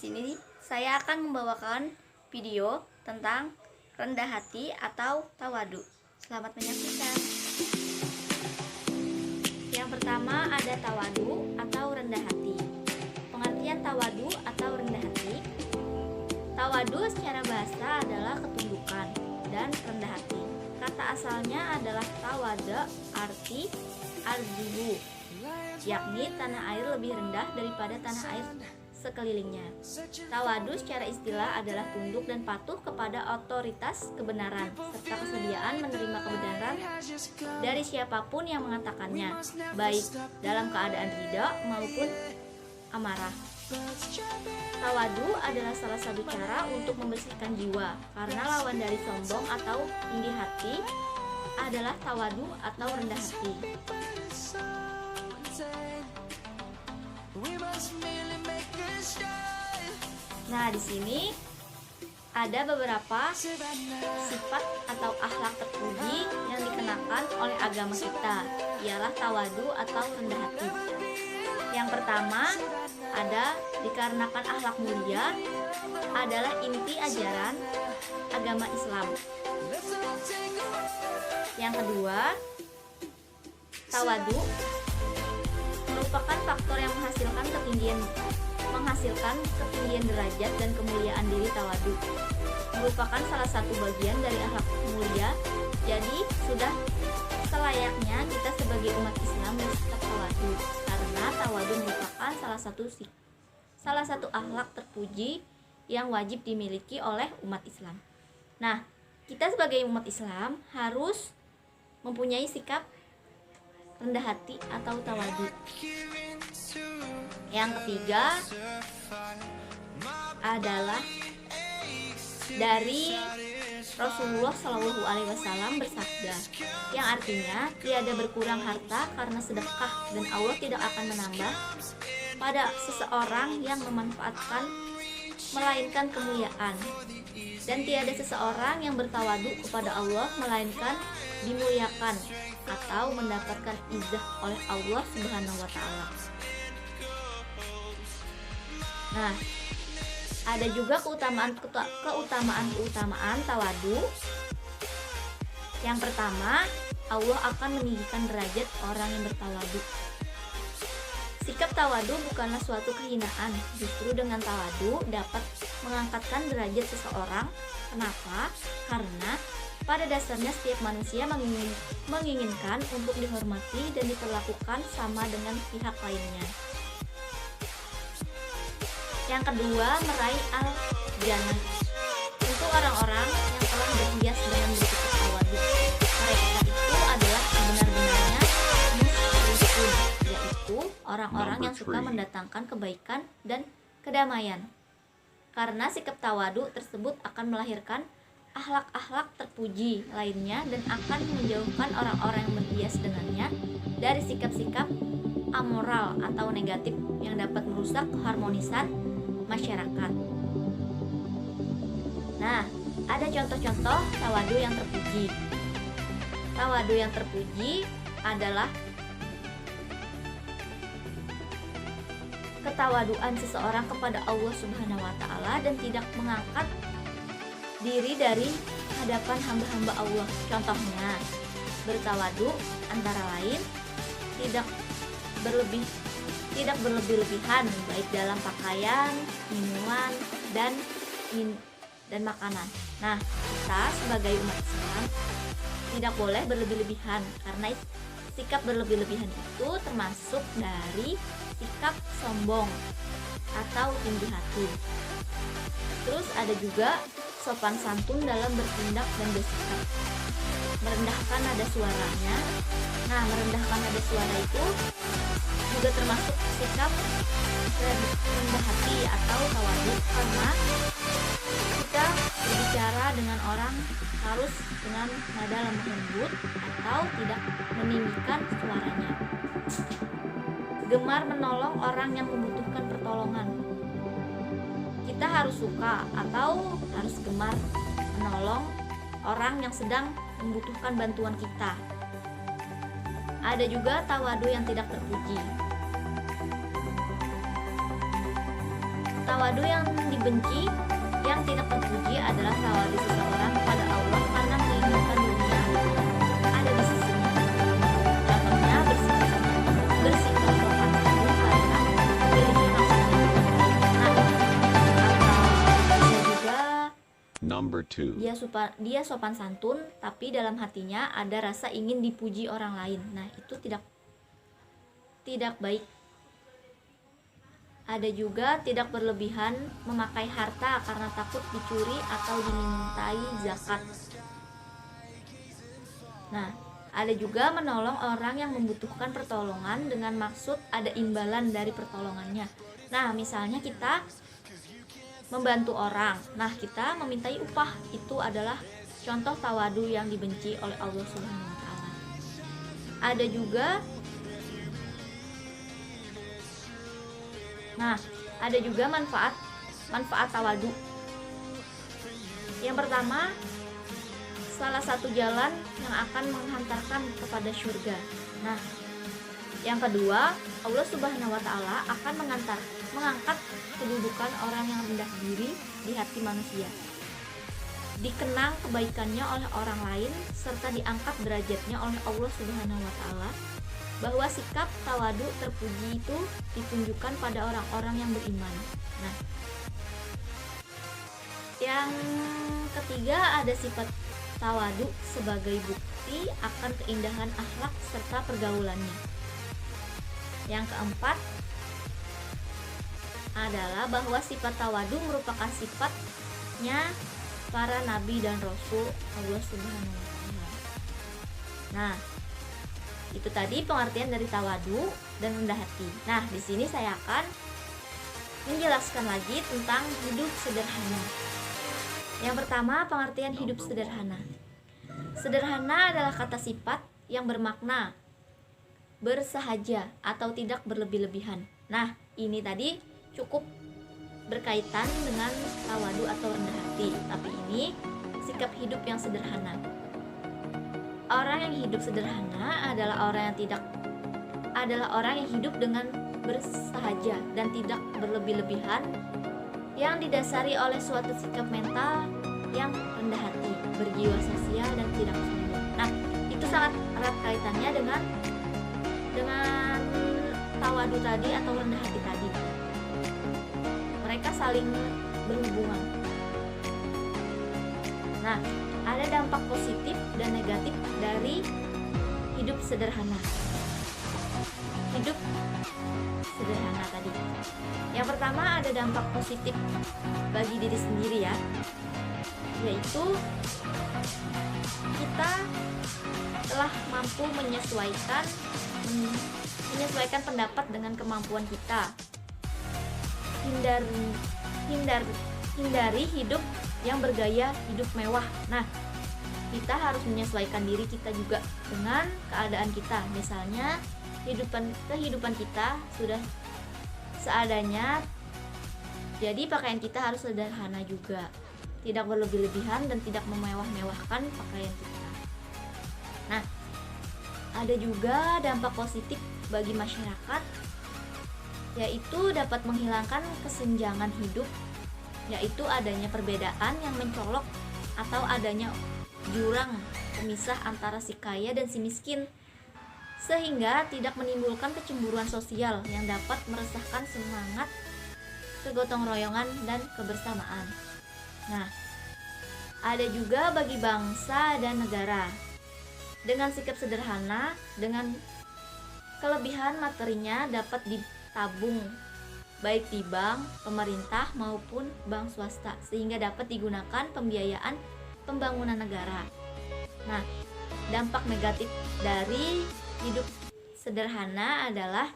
sini saya akan membawakan video tentang rendah hati atau tawadu. Selamat menyaksikan. Yang pertama ada tawadu atau rendah hati. Pengertian tawadu atau rendah hati. Tawadu secara bahasa adalah ketundukan dan rendah hati. Kata asalnya adalah tawada, arti arzuhu, yakni tanah air lebih rendah daripada tanah air sekelilingnya. Tawadu secara istilah adalah tunduk dan patuh kepada otoritas kebenaran serta kesediaan menerima kebenaran dari siapapun yang mengatakannya, baik dalam keadaan ridha maupun amarah. Tawadu adalah salah satu cara untuk membersihkan jiwa, karena lawan dari sombong atau tinggi hati adalah tawadu atau rendah hati. Nah, di sini ada beberapa sifat atau akhlak terpuji yang dikenakan oleh agama kita, ialah tawadu atau rendah hati. Yang pertama ada dikarenakan akhlak mulia adalah inti ajaran agama Islam. Yang kedua, tawadu merupakan faktor yang menghasilkan ketinggian derajat dan kemuliaan diri. Tawadu merupakan salah satu bagian dari akhlak mulia. Jadi sudah selayaknya kita sebagai umat Islam bersikap tawadu, karena tawadu merupakan salah satu akhlak terpuji yang wajib dimiliki oleh umat Islam. Nah, kita sebagai umat Islam harus mempunyai sikap rendah hati atau tawadu. Yang ketiga adalah dari Rasulullah Shallallahu Alaihi Wasallam bersabda, yang artinya tiada berkurang harta karena sedekah dan Allah tidak akan menambah pada seseorang yang memanfaatkan melainkan kemuliaan, dan tiada seseorang yang bertawadu kepada Allah melainkan dimuliakan atau mendapatkan izah oleh Allah Subhanahu wa taala. Nah, ada juga keutamaan tawadu. Yang pertama, Allah akan meninggikan derajat orang yang bertawadu. Sikap tawadu bukanlah suatu kehinaan, justru dengan tawadu dapat mengangkatkan derajat seseorang. Kenapa? Karena pada dasarnya setiap manusia menginginkan untuk dihormati dan diperlakukan sama dengan pihak lainnya. Yang kedua, meraih al-jannah. Untuk orang-orang yang telah berhias dengan bersikap tawadu, mereka itu adalah benar-benarnya muslimun, yaitu orang-orang yang suka mendatangkan kebaikan dan kedamaian. Karena sikap tawadu tersebut akan melahirkan akhlak-akhlak terpuji lainnya dan akan menjauhkan orang-orang yang berhias dengannya dari sikap-sikap amoral atau negatif yang dapat merusak keharmonisan masyarakat. Nah, ada contoh-contoh tawadu yang terpuji. Tawadu yang terpuji adalah ketawaduan seseorang kepada Allah Subhanahu wa taala dan tidak mengangkat diri dari hadapan hamba-hamba Allah. Contohnya, bertawadu antara lain tidak berlebih-lebihan baik dalam pakaian, minuman, dan makanan. Nah, kita sebagai umat Islam tidak boleh berlebih-lebihan, karena sikap berlebih-lebihan itu termasuk dari sikap sombong atau tinggi hati. Terus ada juga sopan santun dalam bertindak dan bersikap. Merendahkan nada suaranya. Nah, merendahkan nada suara itu juga termasuk sikap rendah hati atau tawadu, karena kita berbicara dengan orang harus dengan nada lemah lembut atau tidak meninggikan suaranya. Gemar menolong orang yang membutuhkan pertolongan. Kita harus suka atau harus gemar menolong orang yang sedang membutuhkan bantuan kita. Ada juga tawadu yang tidak terpuji. Tawadu yang dibenci, yang tidak terpuji adalah tawadu seseorang kepada Allah karena menginginkan dunia ada di sisinya. Contohnya bersikap sopan santun karena memiliki maksud yang baik. Nah, atau bisa juga Number 2. dia sopan santun tapi dalam hatinya ada rasa ingin dipuji orang lain. Nah, itu tidak baik. Ada juga tidak berlebihan memakai harta karena takut dicuri atau dimintai zakat. Nah, ada juga menolong orang yang membutuhkan pertolongan dengan maksud ada imbalan dari pertolongannya. Nah, misalnya kita membantu orang, nah kita memintai upah, itu adalah contoh tawadu yang dibenci oleh Allah Subhanahu wa taala. Ada juga manfaat tawadu. Yang pertama, salah satu jalan yang akan menghantarkan kepada surga. Nah, yang kedua, Allah Subhanahu wa taala akan mengangkat kedudukan orang yang rendah diri di hati manusia. Dikenang kebaikannya oleh orang lain serta diangkat derajatnya oleh Allah Subhanahu wa taala. Bahwa sikap tawadu terpuji itu ditunjukkan pada orang-orang yang beriman. Nah, yang ketiga ada sifat tawadu sebagai bukti akan keindahan akhlak serta pergaulannya. Yang keempat adalah bahwa sifat tawadu merupakan sifatnya para nabi dan rasul Allah Subhanahu wa taala. Nah, itu tadi pengertian dari tawadu dan rendah hati. Nah, di sini saya akan menjelaskan lagi tentang hidup sederhana. Yang pertama, pengertian hidup sederhana. Sederhana adalah kata sifat yang bermakna bersahaja atau tidak berlebih-lebihan. Nah, ini tadi cukup berkaitan dengan tawadu atau rendah hati, tapi ini sikap hidup yang sederhana. Orang yang hidup sederhana adalah orang yang hidup dengan bersahaja dan tidak berlebih-lebihan, yang didasari oleh suatu sikap mental yang rendah hati, berjiwa sosial dan tidak sombong. Nah, itu sangat erat kaitannya dengan tawadu tadi atau rendah hati tadi. Mereka saling berhubungan. Nah, ada dampak positif dan negatif dari hidup sederhana. Hidup sederhana tadi. Yang pertama ada dampak positif bagi diri sendiri ya, yaitu kita telah mampu menyesuaikan pendapat dengan kemampuan kita. Hindari hidup yang bergaya hidup mewah. Nah, kita harus menyesuaikan diri kita juga dengan keadaan kita. Misalnya kehidupan kita sudah seadanya, jadi pakaian kita harus sederhana juga, tidak berlebih-lebihan dan tidak memewah-mewahkan pakaian kita. Nah, ada juga dampak positif bagi masyarakat, yaitu dapat menghilangkan kesenjangan hidup, yaitu adanya perbedaan yang mencolok atau adanya jurang pemisah antara si kaya dan si miskin, sehingga tidak menimbulkan kecemburuan sosial yang dapat meresahkan semangat kegotong royongan dan kebersamaan. Nah, ada juga bagi bangsa dan negara. Dengan sikap sederhana, dengan kelebihan materinya dapat ditabung baik di bank, pemerintah maupun bank swasta, sehingga dapat digunakan pembiayaan pembangunan negara. Nah, dampak negatif dari hidup sederhana adalah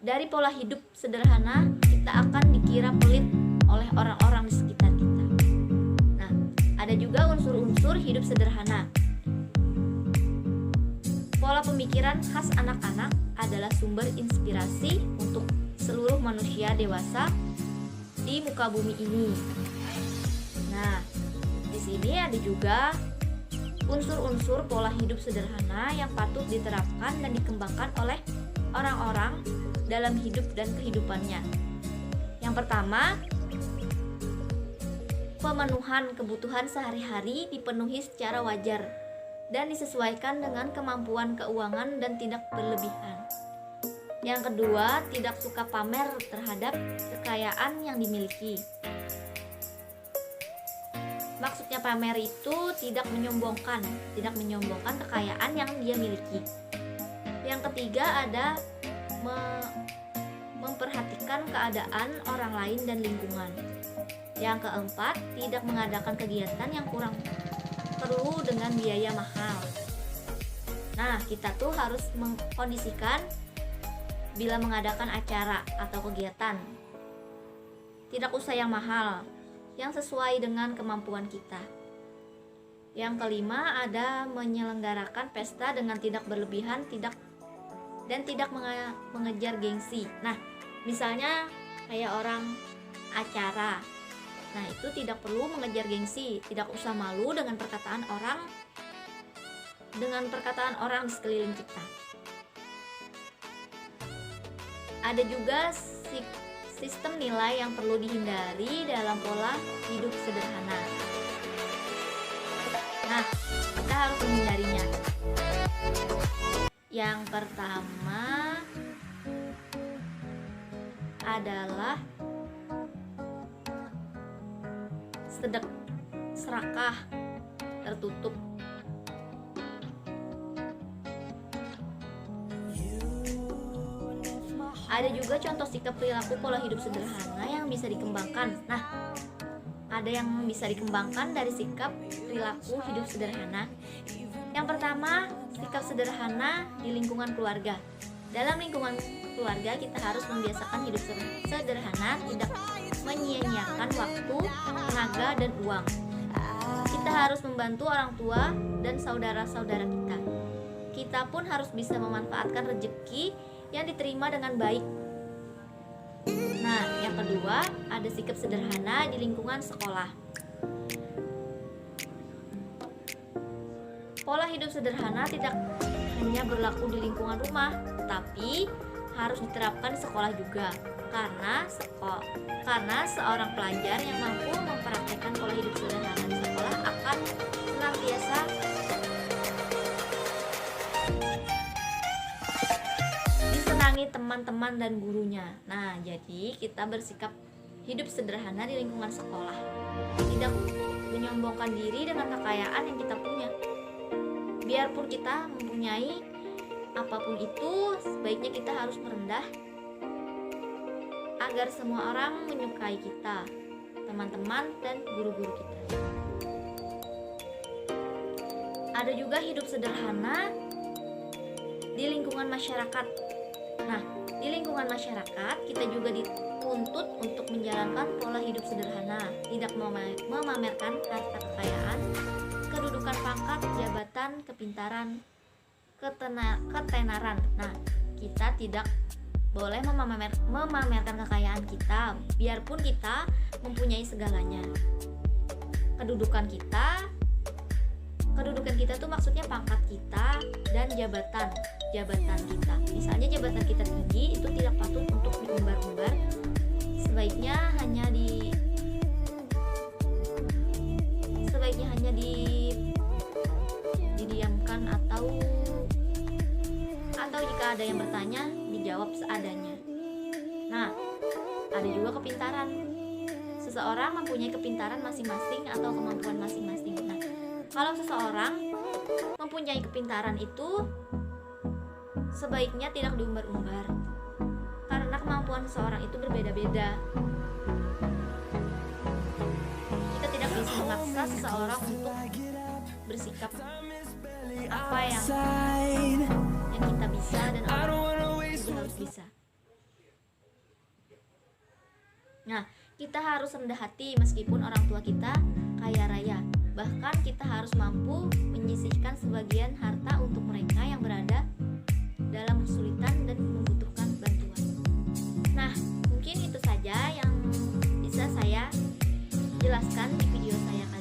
dari pola hidup sederhana kita akan dikira pelit oleh orang-orang di sekitar kita. Nah, ada juga unsur-unsur hidup sederhana. Pola pemikiran khas anak-anak adalah sumber inspirasi untuk seluruh manusia dewasa di muka bumi ini. Nah, di sini ada juga unsur-unsur pola hidup sederhana yang patut diterapkan dan dikembangkan oleh orang-orang dalam hidup dan kehidupannya. Yang pertama, pemenuhan kebutuhan sehari-hari dipenuhi secara wajar dan disesuaikan dengan kemampuan keuangan dan tidak berlebihan. Yang kedua, tidak suka pamer terhadap kekayaan yang dimiliki. Maksudnya pamer itu tidak menyombongkan kekayaan yang dia miliki. Yang ketiga ada memperhatikan keadaan orang lain dan lingkungan. Yang keempat, tidak mengadakan kegiatan yang kurang perlu dengan biaya mahal. Nah, kita tuh harus mengkondisikan bila mengadakan acara atau kegiatan. Tidak usah yang mahal, yang sesuai dengan kemampuan kita. Yang kelima ada menyelenggarakan pesta dengan tidak berlebihan, tidak mengejar gengsi. Nah, misalnya kayak orang acara. Nah, itu tidak perlu mengejar gengsi, tidak usah malu dengan perkataan orang di sekeliling kita. Ada juga sistem nilai yang perlu dihindari dalam pola hidup sederhana. Nah, kita harus menghindarinya. Yang pertama adalah serakah, tertutup. Ada juga contoh sikap perilaku pola hidup sederhana yang bisa dikembangkan. Nah, ada yang bisa dikembangkan dari sikap perilaku hidup sederhana. Yang pertama, sikap sederhana di lingkungan keluarga. Dalam lingkungan keluarga kita harus membiasakan hidup sederhana, tidak menyia-nyiakan waktu, tenaga, dan uang. Kita harus membantu orang tua dan saudara-saudara kita. Kita pun harus bisa memanfaatkan rezeki yang diterima dengan baik. Nah, yang kedua, ada sikap sederhana di lingkungan sekolah. Pola hidup sederhana tidak hanya berlaku di lingkungan rumah, tapi harus diterapkan di sekolah juga. Karena seorang pelajar yang mampu mempraktekkan pola hidup sederhana di sekolah akan senantiasa disenangi teman-teman dan gurunya. Nah, jadi kita bersikap hidup sederhana di lingkungan sekolah, tidak menyombongkan diri dengan kekayaan yang kita punya. Biarpun kita mempunyai apapun itu, sebaiknya kita harus merendah agar semua orang menyukai kita, teman-teman dan guru-guru kita. Ada juga hidup sederhana di lingkungan masyarakat. Nah, di lingkungan masyarakat kita juga dituntut untuk menjalankan pola hidup sederhana, tidak memamerkan harta kekayaan, kedudukan pangkat, jabatan, kepintaran, ketenaran. Nah, kita tidak boleh memamerkan kekayaan kita, biarpun kita mempunyai segalanya. Kedudukan kita tuh maksudnya pangkat kita dan jabatan kita. Misalnya jabatan kita tinggi, itu tidak patut untuk diumbar-umbar. Sebaiknya hanya didiamkan atau jika ada yang bertanya dijawab seadanya. Nah, ada juga kepintaran. Seseorang mempunyai kepintaran masing-masing atau kemampuan masing-masing. Nah, kalau seseorang mempunyai kepintaran itu sebaiknya tidak diumbar-umbar, karena kemampuan seseorang itu berbeda-beda. Kita tidak bisa memaksa seseorang untuk bersikap apa yang kita bisa dan orang juga harus bisa. Nah, kita harus rendah hati meskipun orang tua kita kaya raya. Bahkan kita harus mampu menyisihkan sebagian harta untuk mereka yang berada dalam kesulitan dan membutuhkan bantuan. Nah, mungkin itu saja yang bisa saya jelaskan di video saya kali